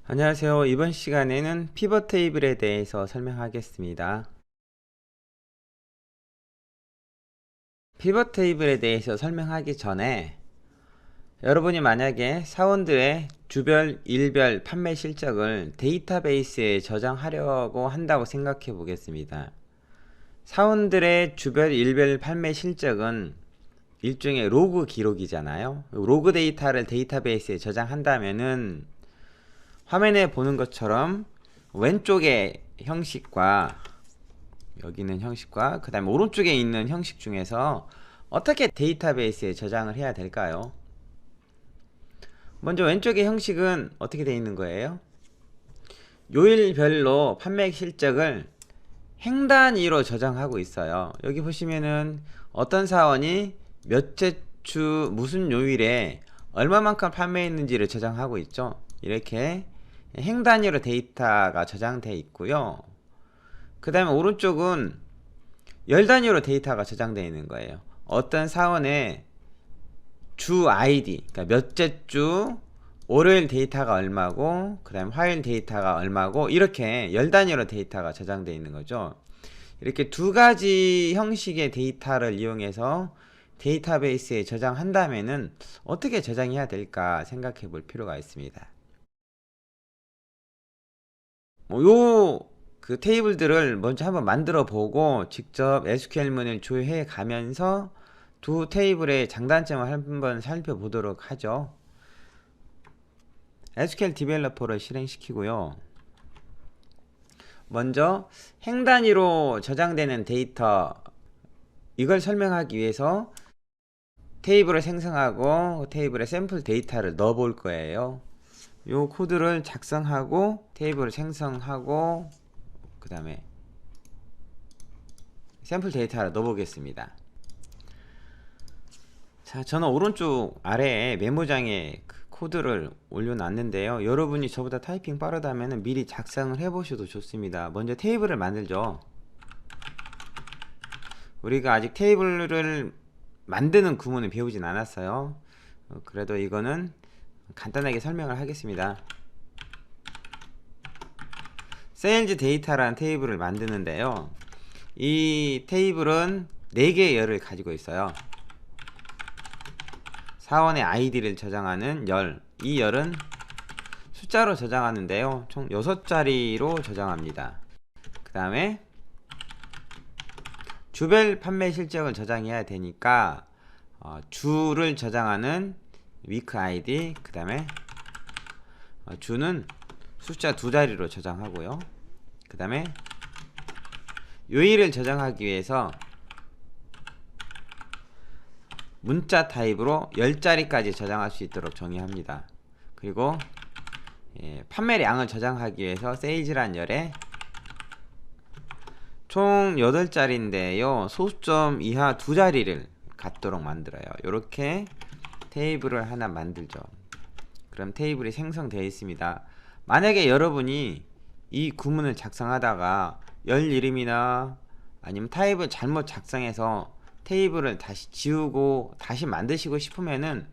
안녕하세요. 이번 시간에는 피벗 테이블에 대해서 설명하겠습니다. 피벗 테이블에 대해서 설명하기 전에 여러분이 만약에 사원들의 주별, 일별 판매 실적을 데이터베이스에 저장하려고 한다고 생각해 보겠습니다. 사원들의 주별, 일별 판매 실적은 일종의 로그 기록이잖아요. 로그 데이터를 데이터베이스에 저장한다면은 화면에 보는 것처럼 왼쪽의 형식과 여기 있는 형식과 그 다음에 오른쪽에 있는 형식 중에서 어떻게 데이터베이스에 저장을 해야 될까요? 먼저 왼쪽의 형식은 어떻게 되어 있는 거예요? 요일별로 판매 실적을 행 단위로 저장하고 있어요. 여기 보시면은 어떤 사원이 몇째 주 무슨 요일에 얼마만큼 판매했는지를 저장하고 있죠. 이렇게 행 단위로 데이터가 저장되어 있고요. 그 다음에 오른쪽은 열 단위로 데이터가 저장되어 있는 거예요. 어떤 사원의 주 아이디, 그러니까 몇째 주, 월요일 데이터가 얼마고, 그 다음 화요일 데이터가 얼마고, 이렇게 열 단위로 데이터가 저장되어 있는 거죠. 이렇게 두 가지 형식의 데이터를 이용해서 데이터베이스에 저장한다면은 어떻게 저장해야 될까 생각해 볼 필요가 있습니다. 그 테이블들을 먼저 한번 만들어 보고 직접 SQL문을 조회해 가면서 두 테이블의 장단점을 한번 살펴보도록 하죠. SQL 디벨로퍼를 실행시키고요. 먼저 행 단위로 저장되는 데이터, 이걸 설명하기 위해서 테이블을 생성하고 테이블에 샘플 데이터를 넣어 볼 거예요. 요 코드를 작성하고 테이블을 생성하고 그 다음에 샘플 데이터를 넣어 보겠습니다. 자, 저는 오른쪽 아래에 메모장에 그 코드를 올려놨는데요. 여러분이 저보다 타이핑 빠르다면 미리 작성을 해보셔도 좋습니다. 먼저 테이블을 만들죠. 우리가 아직 테이블을 만드는 구문을 배우진 않았어요. 그래도 이거는 간단하게 설명을 하겠습니다. 세일즈 데이터라는 테이블을 만드는데요. 이 테이블은 4개의 열을 가지고 있어요. 사원의 아이디를 저장하는 열, 이 열은 숫자로 저장하는데요. 총 6자리로 저장합니다. 그 다음에 주별 판매 실적을 저장해야 되니까 주를 저장하는 위크 아이디, 그 다음에 주는 숫자 2자리로 저장하고요. 그 다음에 요일을 저장하기 위해서 문자 타입으로 10자리까지 저장할 수 있도록 정의합니다. 그리고 판매량을 저장하기 위해서 세일즈란 열에 총 8자리인데요. 소수점 이하 2자리를 갖도록 만들어요. 이렇게 테이블을 하나 만들죠. 그럼 테이블이 생성되어 있습니다. 만약에 여러분이 이 구문을 작성하다가 열 이름이나 아니면 타입을 잘못 작성해서 테이블을 다시 지우고 다시 만드시고 싶으면은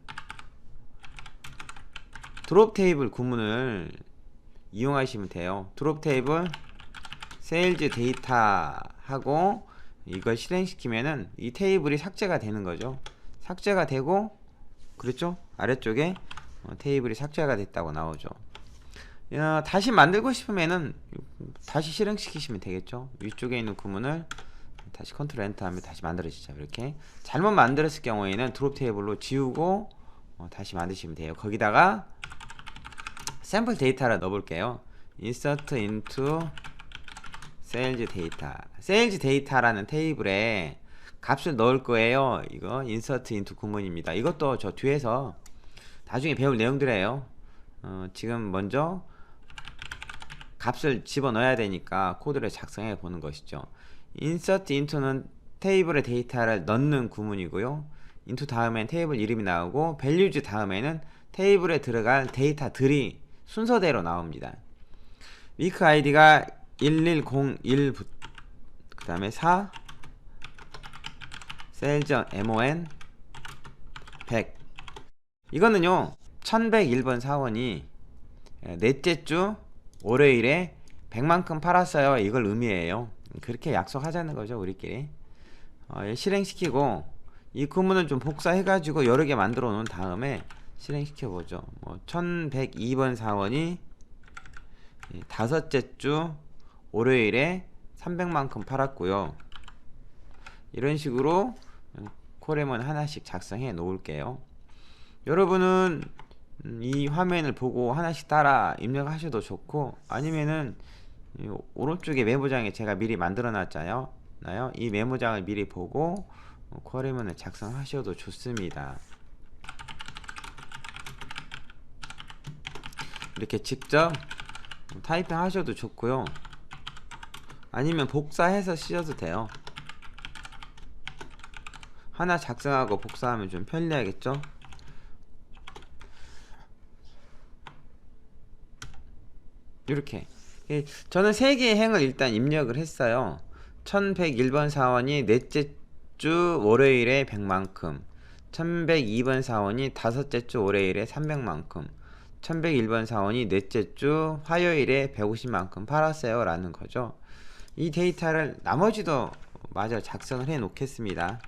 드롭 테이블 구문을 이용하시면 돼요. 드롭 테이블 세일즈 데이터 하고 이걸 실행시키면은 이 테이블이 삭제가 되는 거죠. 삭제가 되고, 그렇죠? 아래쪽에 테이블이 삭제가 됐다고 나오죠. 다시 만들고 싶으면은 다시 실행시키시면 되겠죠. 위쪽에 있는 구문을 다시 컨트롤 엔터 하면 다시 만들어지죠. 이렇게 잘못 만들었을 경우에는 드롭 테이블로 지우고 다시 만드시면 돼요. 거기다가 샘플 데이터를 넣어 볼게요. insert into sales data. sales data라는 테이블에 값을 넣을 거예요. 이거 insert into 구문입니다. 이것도 저 뒤에서 나중에 배울 내용들이에요. 지금 먼저 값을 집어넣어야 되니까 코드를 작성해 보는 것이죠. insert into는 테이블의 데이터를 넣는 구문이고요. into 다음엔 테이블 이름이 나오고 values 다음에는 테이블에 들어갈 데이터들이 순서대로 나옵니다. week id가 1101, 그 다음에 4 sales mon 100. 이거는요 1101번 사원이 넷째 주 월요일에 100만큼 팔았어요. 이걸 의미해요. 그렇게 약속하자는 거죠, 우리끼리. 실행시키고 이 구문은 좀 복사해 가지고 여러 개 만들어 놓은 다음에 실행시켜 보죠. 1102번 사원이 다섯째 주 월요일에 300만큼 팔았고요. 이런 식으로 콜엠은 하나씩 작성해 놓을게요. 여러분은 이 화면을 보고 하나씩 따라 입력하셔도 좋고, 아니면은 오른쪽에 메모장에 제가 미리 만들어 놨잖아요. 이 메모장을 미리 보고 콜엠을 작성하셔도 좋습니다. 이렇게 직접 타이핑 하셔도 좋고요. 아니면 복사해서 쓰셔도 돼요. 하나 작성하고 복사하면 좀 편리하겠죠? 이렇게 저는 3개의 행을 일단 입력을 했어요. 1101번 사원이 넷째 주 월요일에 100만큼, 1102번 사원이 다섯째 주 월요일에 300만큼, 1101번 사원이 넷째 주 화요일에 150만큼 팔았어요 라는 거죠. 이 데이터를 나머지도 마저 작성을 해 놓겠습니다.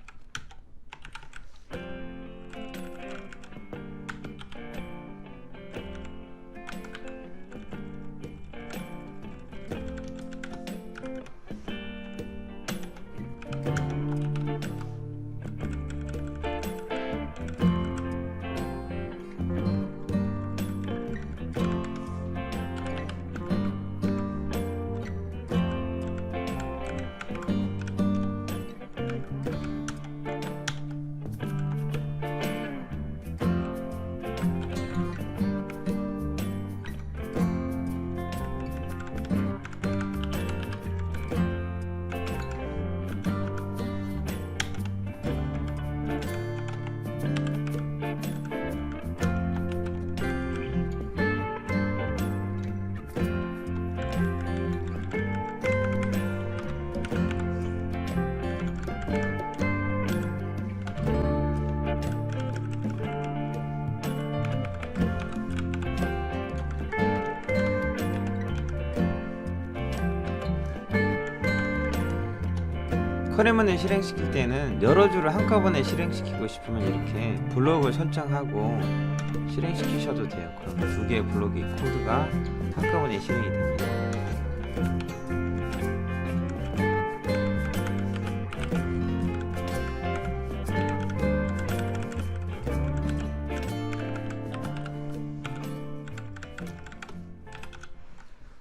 콜엠을 실행시킬 때는 여러 줄을 한꺼번에 실행시키고 싶으면 이렇게 블록을 설정하고 실행시키셔도 돼요. 그럼 2개의 블록의 코드가 한꺼번에 실행이 됩니다.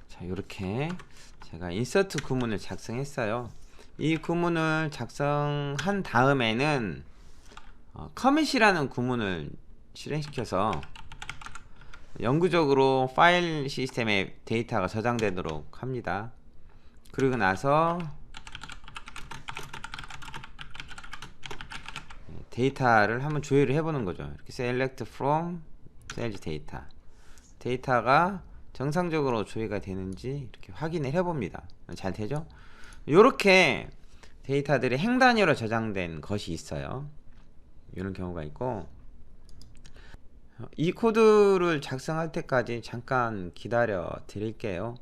자, 이렇게 제가 인서트 구문을 작성했어요. 이 구문을 작성한 다음에는 커밋이라는 구문을 실행시켜서 영구적으로 파일 시스템에 데이터가 저장되도록 합니다. 그리고 나서 데이터를 한번 조회를 해보는 거죠. 이렇게 select from sales data, 데이터가 정상적으로 조회가 되는지 이렇게 확인을 해봅니다. 잘 되죠? 이렇게 데이터들이 행 단위로 저장된 것이 있어요. 이런 경우가 있고, 이 코드를 작성할 때까지 잠깐 기다려 드릴게요.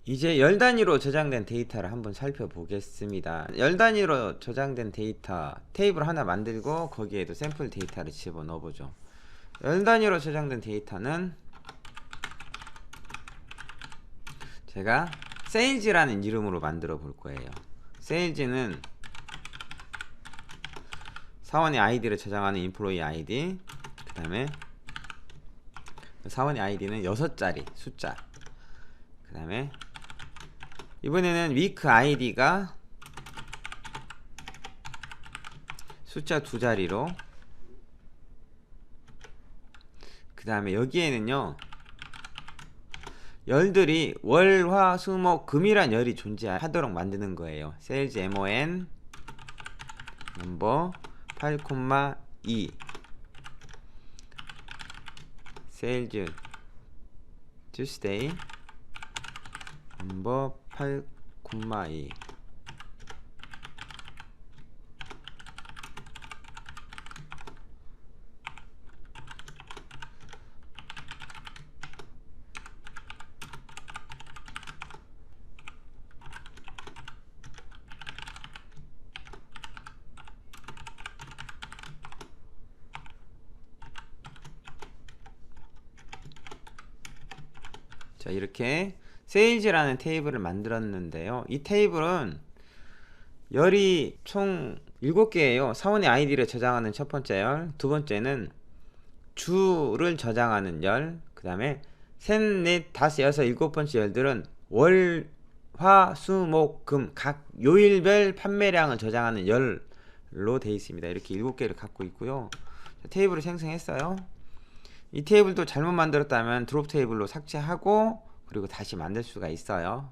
이제 열 단위로 저장된 데이터를 한번 살펴보겠습니다. 열 단위로 저장된 데이터 테이블 하나 만들고 거기에도 샘플 데이터를 집어넣어 보죠. 열 단위로 저장된 데이터는 제가 세일즈라는 이름으로 만들어 볼 거예요. 세일즈는 사원의 아이디를 저장하는 인플로이 아이디, 그 다음에 사원의 아이디는 6자리 숫자, 그 다음에 이번에는 위크 아이디가 숫자 2자리로, 그 다음에 여기에는요 열들이 월, 화, 수, 목, 금이란 열이 존재하도록 만드는 거예요. 세일즈 MON 넘버 8,2 세일즈 Tuesday 넘버 8,2 자, 이렇게 세일즈라는 테이블을 만들었는데요. 이 테이블은 열이 총 7개예요. 사원의 아이디를 저장하는 첫 번째 열, 두 번째는 주를 저장하는 열, 그 다음에 셋, 넷, 다섯, 여섯, 7번째 열들은 월, 화, 수, 목, 금 각 요일별 판매량을 저장하는 열로 되어 있습니다. 이렇게 7개를 갖고 있고요. 자, 테이블을 생성했어요. 이 테이블도 잘못 만들었다면 드롭 테이블로 삭제하고 그리고 다시 만들 수가 있어요.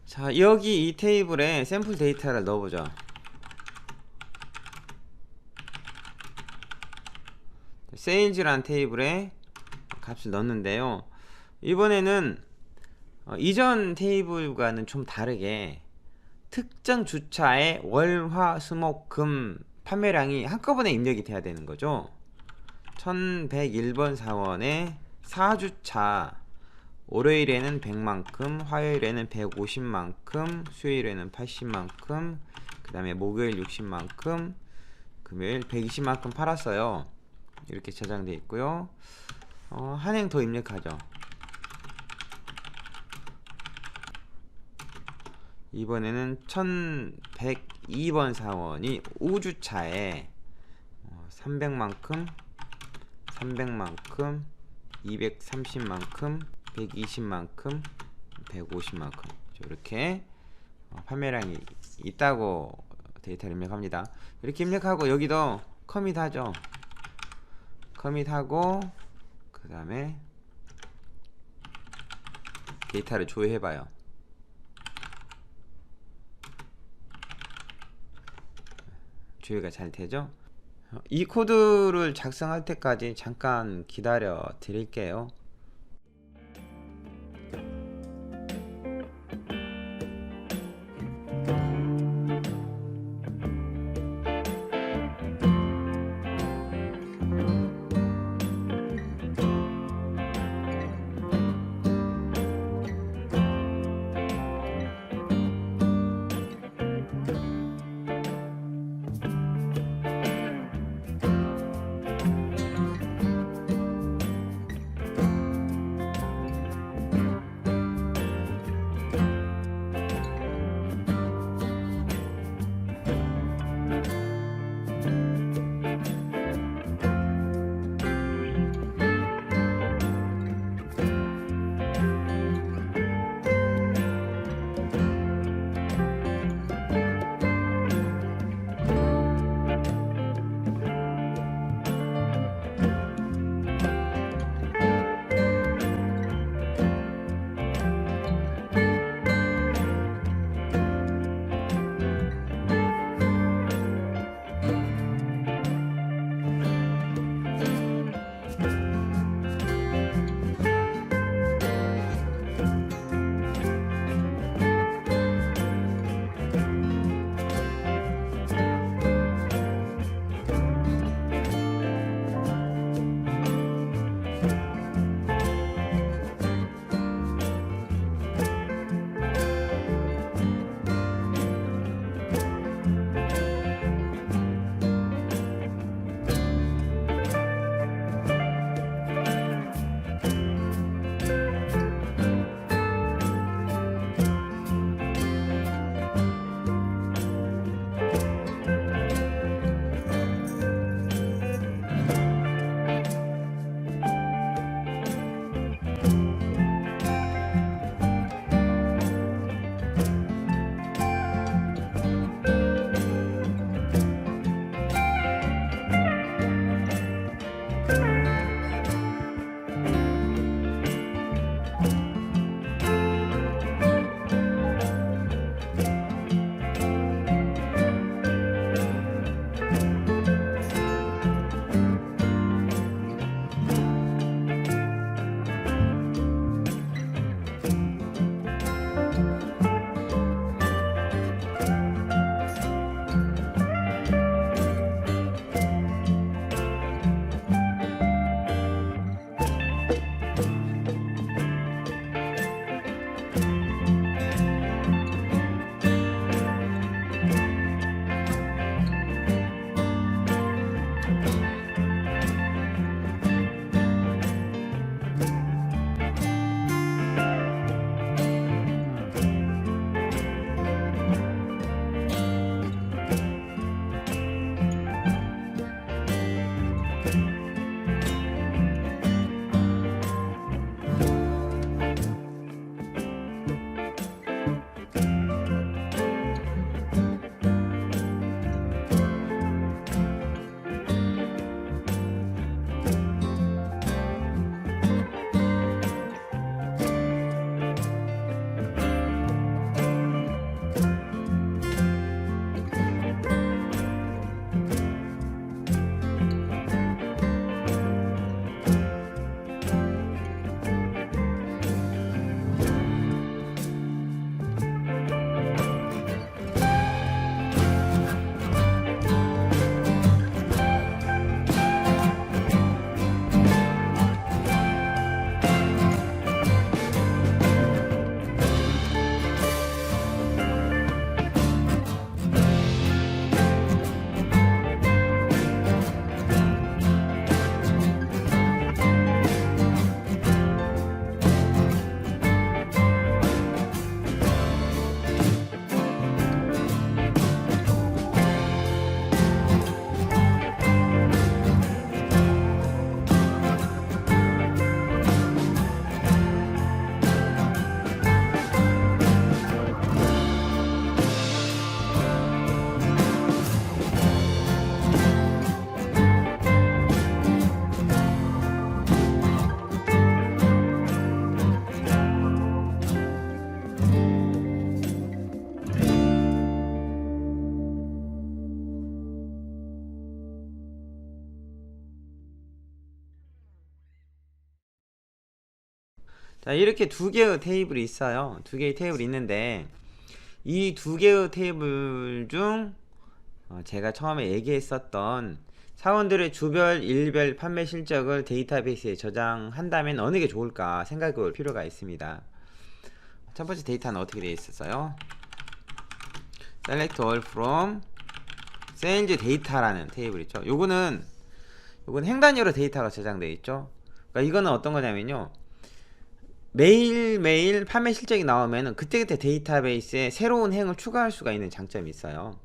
자, 여기 이 테이블에 샘플 데이터를 넣어보죠. 세일즈라는 테이블에 값을 넣었는데요. 이번에는 이전 테이블과는 좀 다르게 특정 주차의 월, 화, 수, 목, 금 판매량이 한꺼번에 입력이 돼야 되는 거죠. 1101번 사원의 4주차 월요일에는 100만큼, 화요일에는 150만큼, 수요일에는 80만큼, 그 다음에 목요일 60만큼, 금요일 120만큼 팔았어요. 이렇게 저장되어 있고요. 한 행 더 입력하죠. 이번에는 1102번 사원이 5주차에 300만큼, 300만큼, 230만큼, 120만큼, 150만큼 이렇게 판매량이 있다고 데이터를 입력합니다. 이렇게 입력하고 여기도 커밋하죠. 커밋하고 그 다음에 데이터를 조회해봐요. 조회가 잘 되죠? 이 코드를 작성할 때까지 잠깐 기다려 드릴게요. 자, 이렇게 두 개의 테이블이 있어요. 두 개의 테이블이 있는데 이 두 개의 테이블 중 제가 처음에 얘기했었던 사원들의 주별, 일별 판매 실적을 데이터베이스에 저장한다면 어느 게 좋을까 생각해 볼 필요가 있습니다. 첫 번째 데이터는 어떻게 되어 있었어요? select all from sales data라는 테이블 있죠. 요건 행 단위로 데이터가 저장되어 있죠. 그러니까 이거는 어떤 거냐면요, 매일매일 판매 실적이 나오면 그때그때 데이터베이스에 새로운 행을 추가할 수가 있는 장점이 있어요.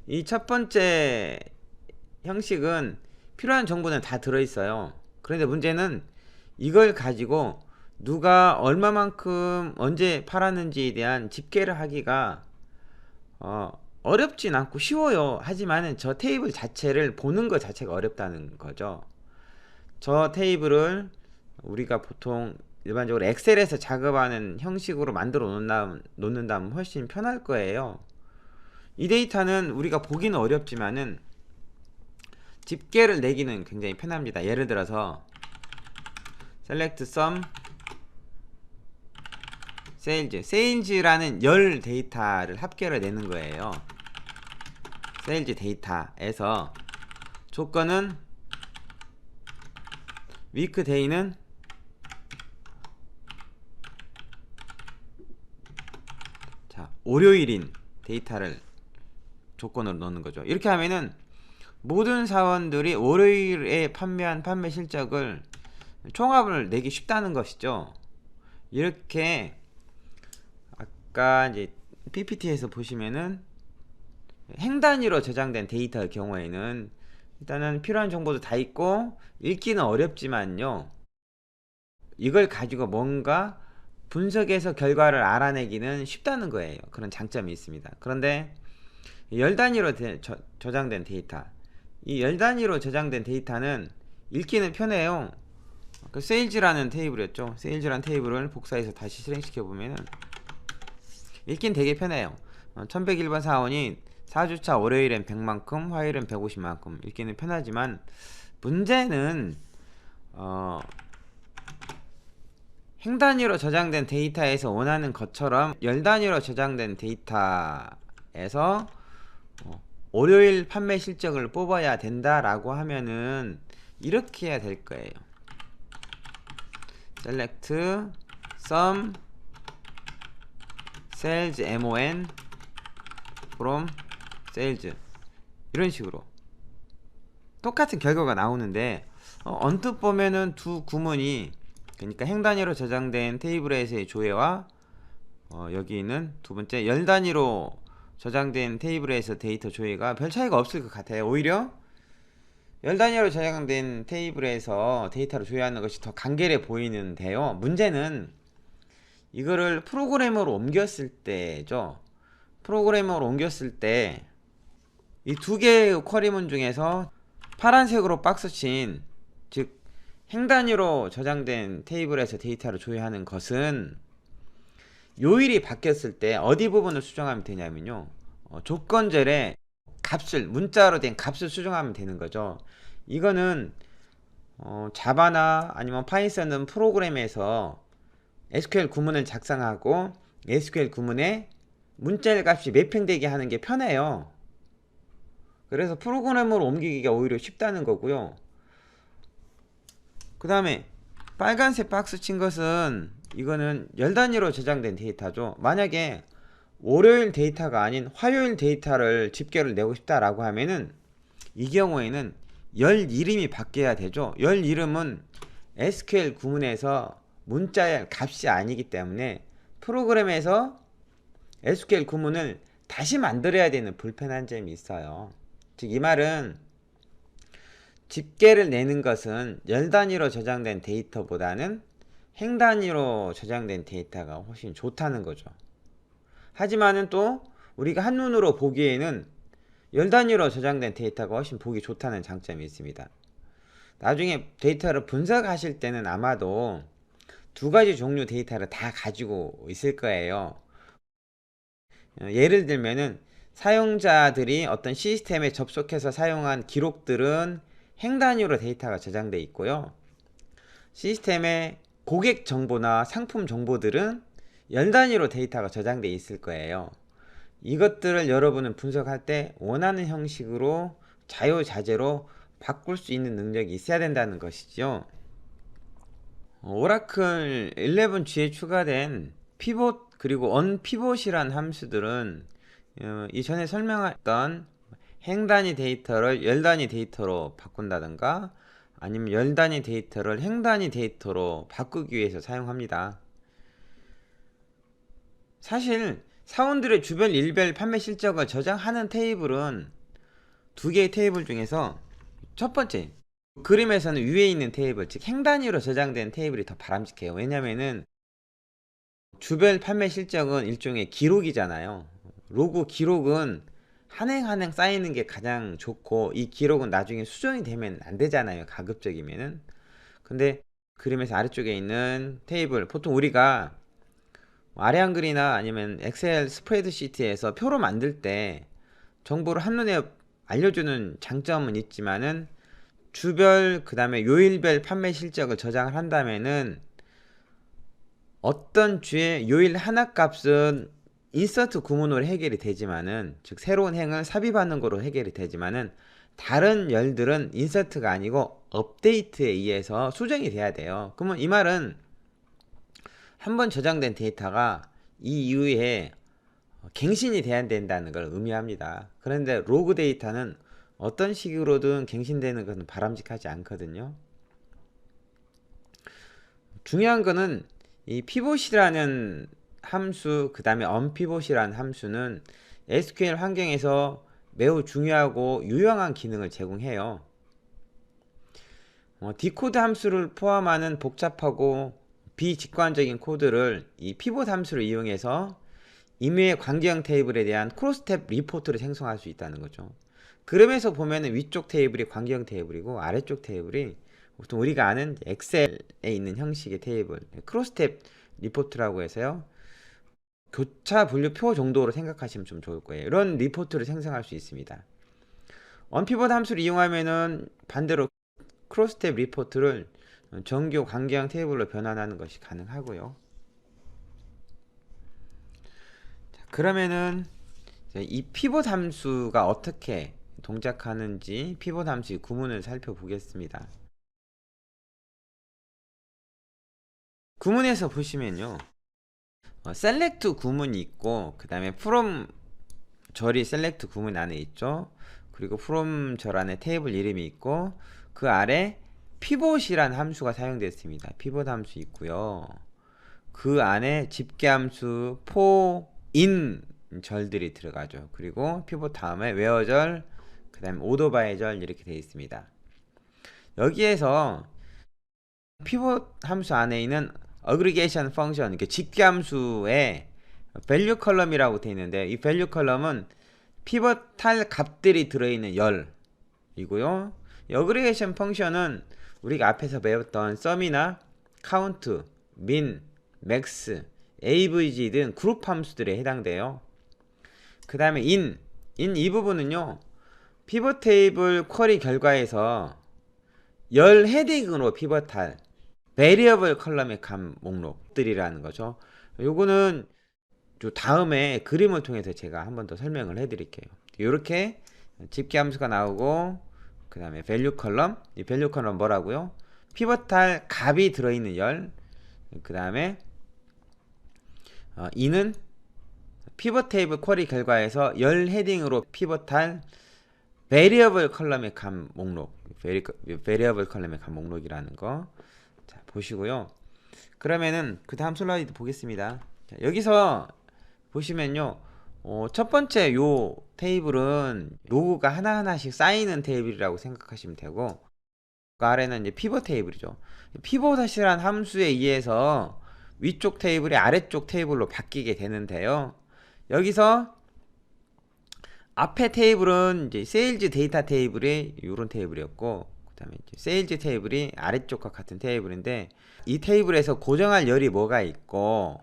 이 첫 번째 형식은 필요한 정보는 다 들어있어요. 그런데 문제는 이걸 가지고 누가 얼마만큼 언제 팔았는지에 대한 집계를 하기가 어렵진 않고 쉬워요. 하지만 저 테이블 자체를 보는 것 자체가 어렵다는 거죠. 저 테이블을 우리가 보통 일반적으로 엑셀에서 작업하는 형식으로 만들어 놓는다면 훨씬 편할 거예요. 이 데이터는 우리가 보기는 어렵지만은 집계를 내기는 굉장히 편합니다. 예를 들어서 select sum sales라는 열 데이터를 합계를 내는 거예요. sales 데이터에서 조건은 week day는 월요일인 데이터를 조건으로 넣는 거죠. 이렇게 하면은 모든 사원들이 월요일에 판매한 판매 실적을 총합을 내기 쉽다는 것이죠. 이렇게 아까 이제 PPT에서 보시면은 행 단위로 저장된 데이터의 경우에는 일단은 필요한 정보도 다 있고 읽기는 어렵지만요, 이걸 가지고 뭔가 분석해서 결과를 알아내기는 쉽다는 거예요. 그런 장점이 있습니다. 그런데 열 단위로 저장된 데이터, 이 열 단위로 저장된 데이터는 읽기는 편해요. 그 세일즈라는 테이블이었죠. 세일즈라는 테이블을 복사해서 다시 실행시켜 보면은 읽기는 되게 편해요. 1101번 사원이 4주차 월요일엔 100만큼, 화요일엔 150만큼 읽기는 편하지만 문제는 행 단위로 저장된 데이터에서 원하는 것처럼 열 단위로 저장된 데이터에서 월요일 판매 실적을 뽑아야 된다라고 하면은 이렇게 해야 될 거예요. select sum sales mon from sales, 이런 식으로 똑같은 결과가 나오는데 언뜻 보면은 두 구문이, 그러니까 행 단위로 저장된 테이블에서의 조회와 여기 있는 두 번째 열 단위로 저장된 테이블에서 데이터 조회가 별 차이가 없을 것 같아요. 오히려 열 단위로 저장된 테이블에서 데이터를 조회하는 것이 더 간결해 보이는데요, 문제는 이거를 프로그래머로 옮겼을 때죠. 프로그래머로 옮겼을 때 이 두 개의 쿼리문 중에서 파란색으로 박스친, 즉 행 단위로 저장된 테이블에서 데이터를 조회하는 것은 요일이 바뀌었을 때 어디 부분을 수정하면 되냐면요, 조건절에 값을, 문자로 된 값을 수정하면 되는 거죠. 이거는 자바나 아니면 파이썬 프로그램에서 SQL 구문을 작성하고 SQL 구문에 문자열 값이 매핑되게 하는 게 편해요. 그래서 프로그램으로 옮기기가 오히려 쉽다는 거고요. 그 다음에 빨간색 박스 친 것은 이거는 열 단위로 저장된 데이터죠. 만약에 월요일 데이터가 아닌 화요일 데이터를 집계를 내고 싶다라고 하면은 이 경우에는 열 이름이 바뀌어야 되죠. 열 이름은 SQL 구문에서 문자열 값이 아니기 때문에 프로그램에서 SQL 구문을 다시 만들어야 되는 불편한 점이 있어요. 즉 이 말은 집계를 내는 것은 열 단위로 저장된 데이터보다는 행 단위로 저장된 데이터가 훨씬 좋다는 거죠. 하지만은 또 우리가 한눈으로 보기에는 열 단위로 저장된 데이터가 훨씬 보기 좋다는 장점이 있습니다. 나중에 데이터를 분석하실 때는 아마도 두 가지 종류 데이터를 다 가지고 있을 거예요. 예를 들면은 사용자들이 어떤 시스템에 접속해서 사용한 기록들은 행 단위로 데이터가 저장되어 있고요, 시스템에 고객 정보나 상품 정보들은 열 단위로 데이터가 저장되어 있을 거예요. 이것들을 여러분은 분석할 때 원하는 형식으로 자유자재로 바꿀 수 있는 능력이 있어야 된다는 것이죠. 오라클 11G에 추가된 피봇 그리고 언피봇이란 함수들은 이전에 설명했던 행 단위 데이터를 열 단위 데이터로 바꾼다든가 아니면 열 단위 데이터를 행 단위 데이터로 바꾸기 위해서 사용합니다. 사실 사원들의 주별 일별 판매 실적을 저장하는 테이블은 두 개의 테이블 중에서 첫 번째 그림에서는 위에 있는 테이블, 즉 행 단위로 저장된 테이블이 더 바람직해요. 왜냐면은 주별 판매 실적은 일종의 기록이잖아요. 로그 기록은 한 행 한 행 쌓이는 게 가장 좋고, 이 기록은 나중에 수정이 되면 안 되잖아요, 가급적이면은. 근데 그림에서 아래쪽에 있는 테이블, 보통 우리가 아래 한글이나 아니면 엑셀 스프레드시트에서 표로 만들 때 정보를 한눈에 알려주는 장점은 있지만은 주별 그 다음에 요일별 판매 실적을 저장을 한다면은 어떤 주의 요일 하나 값은 인서트 구문으로 해결이 되지만은, 즉 새로운 행을 삽입하는 거로 해결이 되지만은 다른 열들은 인서트가 아니고 업데이트에 의해서 수정이 돼야 돼요. 그러면 이 말은 한번 저장된 데이터가 이 이후에 갱신이 돼야 된다는 걸 의미합니다. 그런데 로그 데이터는 어떤 식으로든 갱신되는 것은 바람직하지 않거든요. 중요한 거는 이 피봇이라는 함수, 그 다음에 언피봇이라는 함수는 SQL 환경에서 매우 중요하고 유용한 기능을 제공해요. 디코드 함수를 포함하는 복잡하고 비직관적인 코드를 이 피봇 함수를 이용해서 임의의 관계형 테이블에 대한 크로스텝 리포트를 생성할 수 있다는 거죠. 그러면서 보면은 위쪽 테이블이 관계형 테이블이고 아래쪽 테이블이 보통 우리가 아는 엑셀에 있는 형식의 테이블, 크로스텝 리포트라고 해서요, 교차 분류표 정도로 생각하시면 좀 좋을 거예요. 이런 리포트를 생성할 수 있습니다. 언피봇 함수를 이용하면은 반대로 크로스텝 리포트를 정규 관계형 테이블로 변환하는 것이 가능하고요. 자, 그러면은 이 피봇 함수가 어떻게 동작하는지 피봇 함수의 구문을 살펴보겠습니다. 구문에서 보시면요, 셀렉트 구문이 있고, 그 다음에 from 절이 셀렉트 구문 안에 있죠. 그리고 from 절 안에 테이블 이름이 있고, 그 아래 피봇이란 함수가 사용되었습니다. 피봇 함수 있고요. 그 안에 집계 함수 for in 절들이 들어가죠. 그리고 피봇 다음에 where 절, 그 다음에 order by 절 이렇게 되어 있습니다. 여기에서 피봇 함수 안에 있는 어그리게이션 펑션, 이렇게 집계 함수에 value 컬럼이라고 되어 있는데, 이 value 컬럼은 피벗할 값들이 들어있는 열이고요. 이 어그리게이션 펑션은 우리가 앞에서 배웠던 sum이나 count, min, max, avg 등 그룹 함수들에 해당돼요. 그 다음에 in 이 부분은요, 피벗 테이블 쿼리 결과에서 열 헤딩으로 피벗할 베리어블 컬럼의 값 목록들이라는 거죠. 요거는 다음에 그림을 통해서 제가 한 번 더 설명을 해 드릴게요. 이렇게 집계 함수가 나오고, 그 다음에 value 컬럼, 이 value 컬럼 뭐라고요? 피벗할 값이 들어있는 열, 그 다음에 이는 피벗 테이블 쿼리 결과에서 열 헤딩으로 피벗할 베리어블 컬럼의 값 목록, 베리어블 컬럼의 값 목록이라는 거. 자, 보시고요. 그러면은 그 다음 슬라이드 보겠습니다. 자, 여기서 보시면요, 첫 번째 요 테이블은 로그가 하나하나씩 쌓이는 테이블이라고 생각하시면 되고, 그 아래는 이제 피벗 테이블이죠. 피벗이란 함수에 의해서 위쪽 테이블이 아래쪽 테이블로 바뀌게 되는데요. 여기서 앞에 테이블은 이제 세일즈 데이터 테이블이 이런 테이블이었고, 그 다음에 세일즈 테이블이 아래쪽과 같은 테이블인데, 이 테이블에서 고정할 열이 뭐가 있고,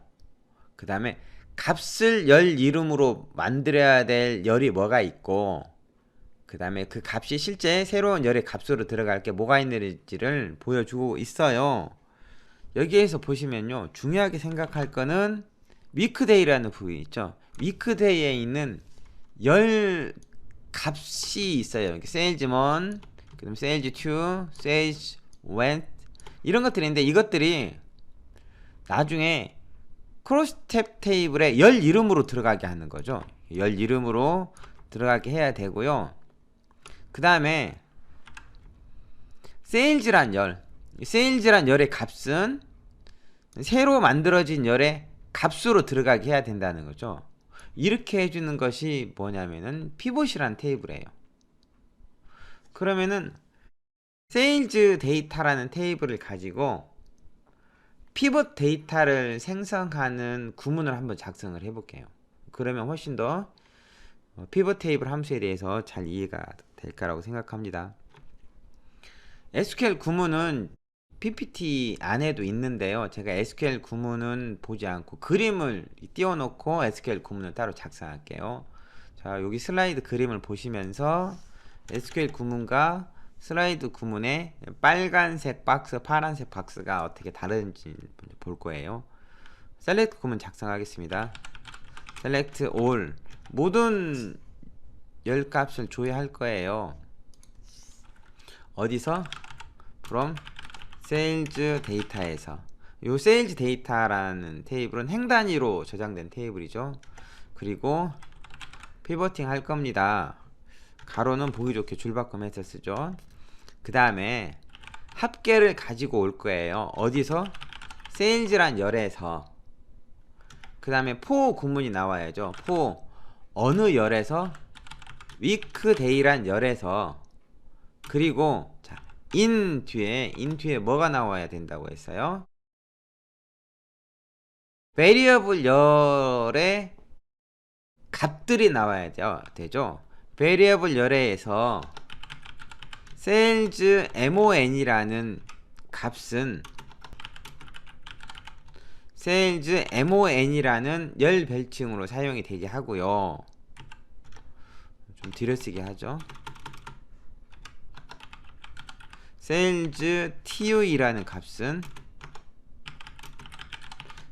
그 다음에 값을 열 이름으로 만들어야 될 열이 뭐가 있고, 그 다음에 그 값이 실제 새로운 열의 값으로 들어갈 게 뭐가 있는지를 보여주고 있어요. 여기에서 보시면요, 중요하게 생각할 거는 위크데이라는 부분이 있죠. 위크데이에 있는 열 값이 있어요. 이렇게 세일즈먼, 그다음 세일즈2, 세일즈 웬 이런 것들이 있는데, 이것들이 나중에 크로스탭 테이블에 열 이름으로 들어가게 하는 거죠. 열 이름으로 들어가게 해야 되고요. 그 다음에 세일즈란 열의 값은 새로 만들어진 열의 값으로 들어가게 해야 된다는 거죠. 이렇게 해주는 것이 뭐냐면은 피봇이란 테이블이에요. 그러면은 세일즈 데이터라는 테이블을 가지고 피봇 데이터를 생성하는 구문을 한번 작성을 해볼게요. 그러면 훨씬 더 피봇 테이블 함수에 대해서 잘 이해가 될 거라고 생각합니다. SQL 구문은 PPT 안에도 있는데요. 제가 SQL 구문은 보지 않고 그림을 띄워놓고 SQL 구문을 따로 작성할게요. 자, 여기 슬라이드 그림을 보시면서 SQL 구문과 슬라이드 구문의 빨간색 박스, 파란색 박스가 어떻게 다른지 볼 거예요. 셀렉트 구문 작성하겠습니다. 셀렉트 올, 모든 열 값을 조회할 거예요. 어디서? from sales 데이터에서. 이 sales 데이터라는 테이블은 행 단위로 저장된 테이블이죠. 그리고 피보팅 할 겁니다. 가로는 보기 좋게 줄바꿈해서 쓰죠. 그 다음에 합계를 가지고 올 거예요. 어디서? 세일즈란 열에서. 그 다음에 for 구문이 나와야죠. for 어느 열에서? weekday란 열에서. 그리고 자, in 뒤에 뭐가 나와야 된다고 했어요? variable 열의 값들이 나와야 되죠. variable 열에서 sales mon이라는 값은 sales mon이라는 열 별칭으로 사용이 되게 하고요. 좀 들여쓰게 하죠. sales tu이라는 값은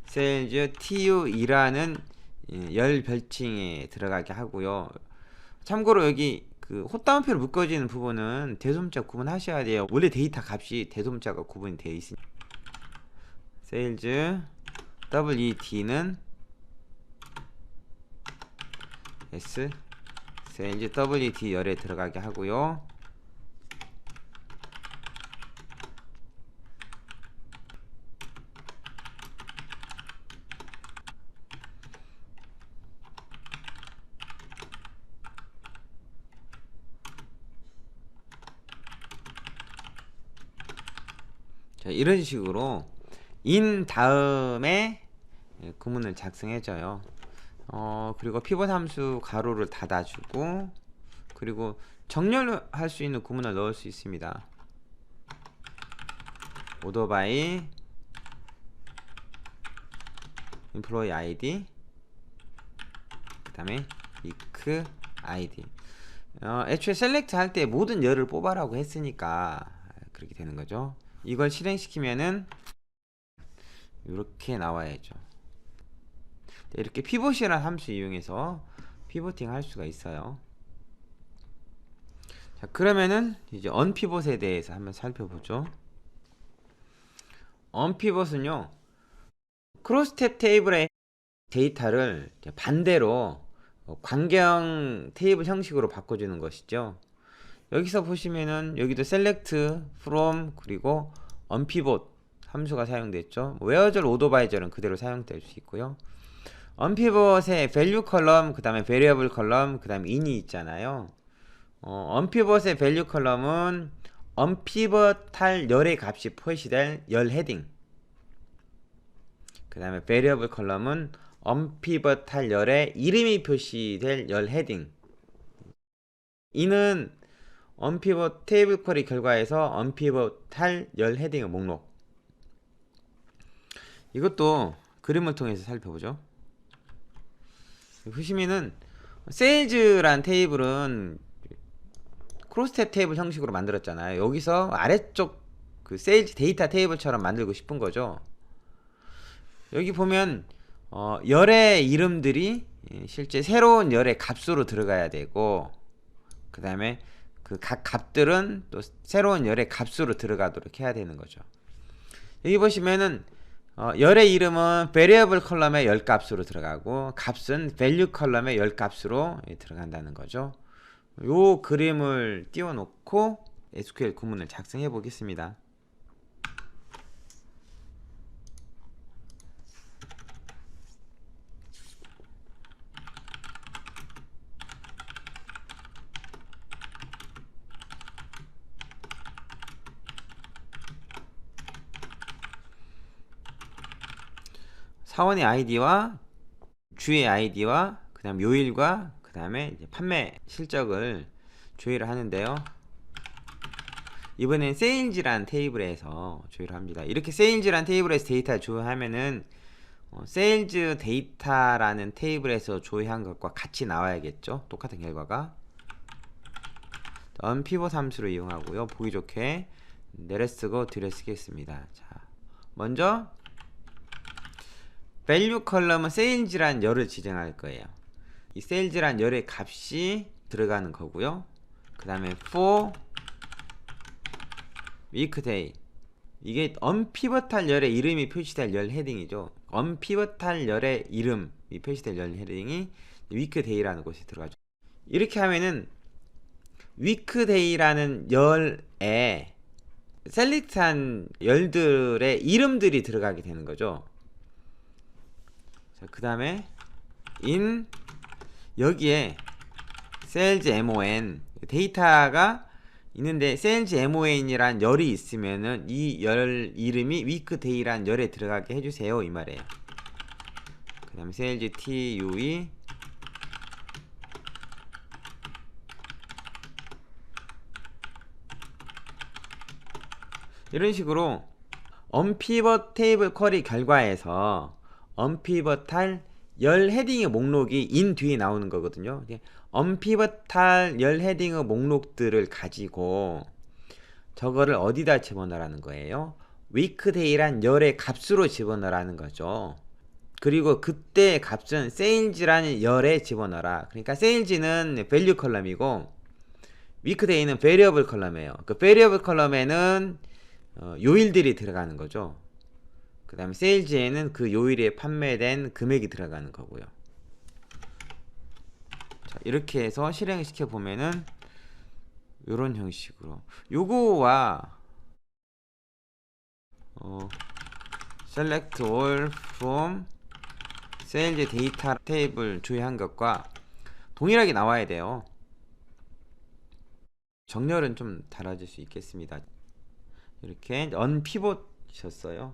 sales tu이라는 열 별칭에 들어가게 하고요. 참고로 여기 그 헛다운표로 묶어지는 부분은 대소문자 구분하셔야 돼요. 원래 데이터 값이 대소문자가 구분이 되어 있으니까. sales wet는 s sales wet 열에 들어가게 하고요. 자, 이런 식으로 in 다음에 구문을 작성해줘요. 그리고 피벗 함수 가로를 닫아주고, 그리고 정렬할 수 있는 구문을 넣을 수 있습니다. order by employee id, 그 다음에 week id. 애초에 셀렉트 할 때 모든 열을 뽑아라고 했으니까 그렇게 되는 거죠. 이걸 실행시키면은 이렇게 나와야죠. 이렇게 피봇이라는 함수 이용해서 피보팅 할 수가 있어요. 자, 그러면은 이제 언피봇에 대해서 한번 살펴보죠. 언피봇은요, 크로스탭 테이블의 데이터를 반대로 관경 테이블 형식으로 바꿔주는 것이죠. 여기서 보시면은 여기도 select from 그리고 unpivot 함수가 사용됐죠. where절 오더바이절은 그대로 사용될 수 있고요. unpivot의 value 컬럼, 그 다음에 variable 컬럼, 그 다음에 in이 있잖아요. unpivot의 value 컬럼은 unpivot할 열의 값이 표시될 열 헤딩, 그 다음에 variable 컬럼은 unpivot할 열의 이름이 표시될 열 헤딩. in은 unpivot 테이블 쿼리 결과에서 unpivot할 열 헤딩의 목록. 이것도 그림을 통해서 살펴보죠. 보시면은 세일즈란 테이블은 크로스탭 테이블 형식으로 만들었잖아요. 여기서 아래쪽 그 세일즈 데이터 테이블처럼 만들고 싶은 거죠. 여기 보면 열의 이름들이 실제 새로운 열의 값으로 들어가야 되고, 그 다음에 그 각 값들은 또 새로운 열의 값으로 들어가도록 해야 되는 거죠. 여기 보시면은 열의 이름은 variable 컬럼의 열 값으로 들어가고, 값은 value 컬럼의 열 값으로 들어간다는 거죠. 요 그림을 띄워놓고 SQL 구문을 작성해 보겠습니다. 사원의 아이디와 주의 아이디와 그 다음 요일과 그 다음에 판매 실적을 조회를 하는데요. 이번엔 세일즈란 테이블에서 조회를 합니다. 이렇게 세일즈란 테이블에서 데이터를 조회하면은 세일즈 데이터라는 테이블에서 조회한 것과 같이 나와야겠죠. 똑같은 결과가. 언피벗 함수를 이용하고요. 보기 좋게 내려쓰고 들여쓰겠습니다. 자, 먼저 value 컬럼은 세일즈란 열을 지정할 거예요. 이 세일즈란 열의 값이 들어가는 거고요. 그 다음에 for weekday, 이게 언피벗할 열의 이름이 표시될 열 헤딩이죠. 언피벗할 열의 이름이 표시될 열 헤딩이 weekday라는 곳에 들어가죠. 이렇게 하면은 weekday라는 열에 셀렉트한 열들의 이름들이 들어가게 되는 거죠. 그 다음에 in 여기에 sales mon 데이터가 있는데 sales mon이란 열이 있으면은 이 열 이름이 weekday란 열에 들어가게 해주세요 이 말이에요. 그 다음에 sales tue 이런 식으로 언피벗 테이블 쿼리 결과에서 언피벗할 열 헤딩의 목록이 in 뒤에 나오는 거거든요. 언피벗할 열 헤딩의 목록들을 가지고 저거를 어디다 집어넣으라는 거예요? weekday란 열의 값으로 집어넣으라는 거죠. 그리고 그때 값은 sales라는 열에 집어넣어라. 그러니까 sales는 value 컬럼이고 weekday는 variable 컬럼이에요. 그 variable 컬럼에는 요일들이 들어가는 거죠. 그 다음에 세일즈에는 그 요일에 판매된 금액이 들어가는 거고요. 자, 이렇게 해서 실행을 시켜 보면은 요런 형식으로 요거와 select all from sales data 테이블 조회한 것과 동일하게 나와야 돼요. 정렬은 좀 달라질 수 있겠습니다. 이렇게 언피벗이셨어요.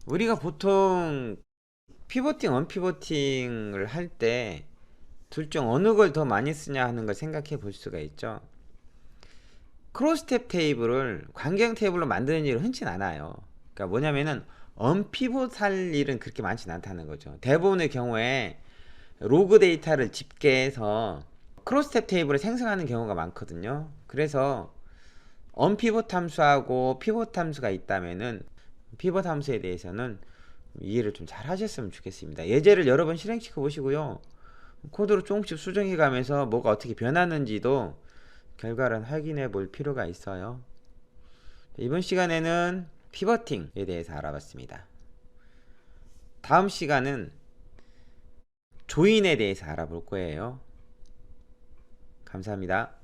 우리가 보통 피보팅, 언피보팅을 할 때 둘 중 어느 걸 더 많이 쓰냐 하는 걸 생각해 볼 수가 있죠. 크로스탭 테이블을 관계형 테이블로 만드는 일은 흔치 않아요. 그러니까 뭐냐면은 언피봇 할 일은 그렇게 많지 않다는 거죠. 대부분의 경우에 로그 데이터를 집계해서 크로스탭 테이블을 생성하는 경우가 많거든요. 그래서 언피봇 함수하고 피봇 함수가 있다면은 피벗 함수에 대해서는 이해를 좀 잘 하셨으면 좋겠습니다. 예제를 여러 번 실행시켜 보시고요. 코드로 조금씩 수정해 가면서 뭐가 어떻게 변하는지도 결과를 확인해 볼 필요가 있어요. 이번 시간에는 피버팅에 대해서 알아봤습니다. 다음 시간은 조인에 대해서 알아볼 거예요. 감사합니다.